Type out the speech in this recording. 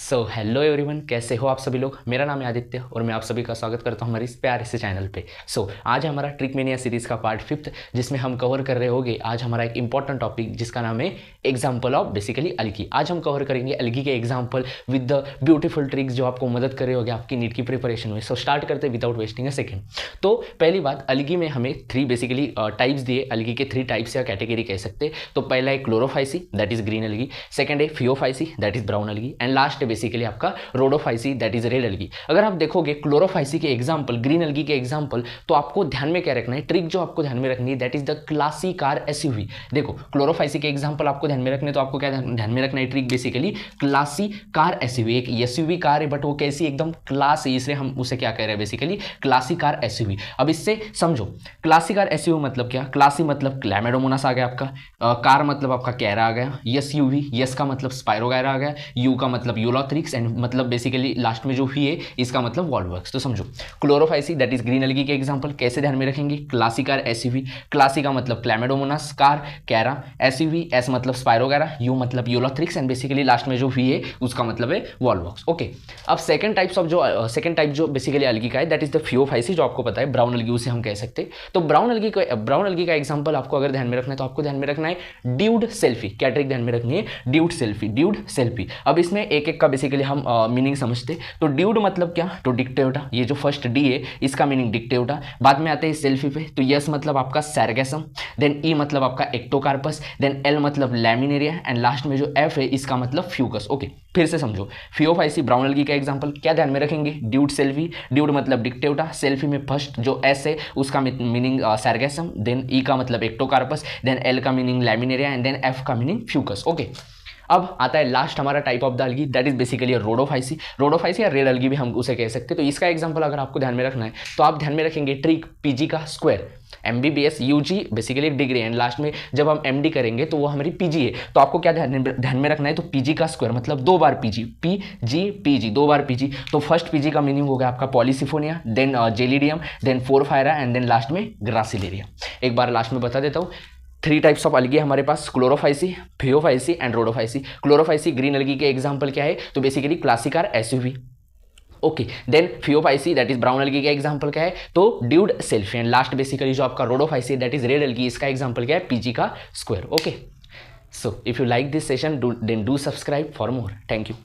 So hello everyone, कैसे हो आप सभी लोग। मेरा नाम है आदित्य और मैं आप सभी का स्वागत करता हूं हमारे इस प्यारे से चैनल पे। आज हमारा ट्रिकमेनिया सीरीज़ का पार्ट 5 जिसमें हम कवर कर रहे होंगे आज हमारा एक इंपॉर्टेंट टॉपिक जिसका नाम है एग्जाम्पल ऑफ बेसिकली अलगी। आज हम कवर करेंगे अलगी के example with the beautiful tricks जो आपको मदद कर रहे होंगे आपकी नीट की प्रिपरेशन में। स्टार्ट करते हैं विदाउट वेस्टिंग अ सेकेंड। तो पहली बात, अलगी में हमें 3 बेसिकली टाइप्स दिए। अलगी के 3 टाइप्स या कैटेगरी कह सकते हैं। तो पहला है Chlorophyceae, that is green algae. Second है Phaeophyceae, that is brown algae. And last है बेसिकली आपका Rhodophyceae, that is red algae. अगर आप देखोगे क्लोरोफाइसी के एग्जांपल, ग्रीन अलगी के एग्जांपल, तो आपको ध्यान में क्या रखना है, ट्रिक जो आपको ध्यान में रखनी है that is the classy car SUV. देखो क्लोरोफाइसी के एग्जांपल आपको ध्यान में रखने, तो आपको क्या ध्यान में रखना है, trick basically classy car SUV. एक एसयूवी कार है बट वो कैसी, एकदम क्लास है, इसलिए हम उसे क्या कह रहे हैं बेसिकली क्लासी कार एसयूवी। अब इससे समझो क्लासी कार एसयूवी मतलब क्या। क्लासी मतलब क्लैमेडोमोनास आ गया आपका, कार मतलब आपका कैरा आ गया, एसयूवी यस का मतलब स्पायरोगायरा आ गया, यू का मतलब यूलोथ्रिक्स, एंड मतलब बेसिकली लास्ट में जो भी है इसका मतलब वॉल्ववर्क्स। तो समझो Chlorophyceae that is green algae के एग्जांपल कैसे ध्यान में रखेंगे, क्लासी कार एसयूवी। क्लासी का मतलब क्लैमेडोमोनास, कार कैरा, एसयूवी एस मतलब स्पायरोगायरा, यू मतलब यूलोथ्रिक्स, एंड बेसिकली लास्ट में जो भी है उसका मतलब है वॉल्ववर्क्स। ओके, अब सेकंड टाइप जो बेसिकली अलगी का है दैट इज द फियोफाइसी, जो आपको पता है ब्राउन अलगी उसे हम कह सकते हैं। तो ब्राउन अलगी का एग्जांपल आपको अगर ध्यान में रखना है तो आपको ध्यान में रखना है ड्यूड सेल्फी। क्या ट्रिक ध्यान में रखनी है, ड्यूड सेल्फी। अब इसमें एक एक का बेसिकली हम मीनिंग समझते। तो ड्यूड मतलब क्या, तो डिक्टेटा, ये जो फर्स्ट डी है इसका मीनिंग डिक्टेटा। बाद में आते हैं सेल्फी पे, तो यस मतलब आपका सैरगेसम, देन ई मतलब आपका एक्टोकार्पस, देन एल मतलब लैमिनेरिया, एंड लास्ट में जो एफ है इसका मतलब फ्यूकस। ओके, फिर से समझो फियोफाइसी ब्राउन अलगी का एग्जांपल क्या ध्यान में रखेंगे, ड्यूड सेल्फी। ड्यूड मतलब डिक्टेटा, सेल्फी में फर्स्ट जो एस है उसका मीनिंग सैरगेसम, देन ई का मतलब एक्टोकार्पस, देन एल का meaning Laminaria, and then F का मीनिंग फ्यूकस। ओके, अब आता है लास्ट हमारा type of the algae that is basically Rhodophyceae या रेड अलगी भी हम उसे कह सकते हैं। तो इसका एग्जांपल अगर आपको ध्यान में रखना है तो आप ध्यान में रखेंगे ट्रिक पीजी का square, MBBS UG basically degree, and last में जब हम MD करेंगे तो वो हमारी PG है। तो आपको क्या ध्यान में रखना है, तो PG का स्क्वायर मतलब 2 बार PG, PG 2 बार PG। तो फर्स्ट PG का मीनिंग हो गया आपका Polysiphonia, then Gelidium, then Porphyra, and then last में ग्रासिलेरिया। एक बार लास्ट में बता देता हूँ, 3 टाइप्स ऑफ अलगी हमारे पास, Chlorophyceae, Phaeophyceae and Rhodophyceae. Chlorophyceae green algae के एग्जांपल क्या है, तो basically classy car SUV. Okay, then Phaeophyceae that is brown algae का एग्जांपल क्या है, तो dude selfie, and last basically जो आपका Rhodophyceae that is red algae, इसका एग्जांपल क्या है, पीजी का square. Okay, so if you like this session then do subscribe for more. Thank you.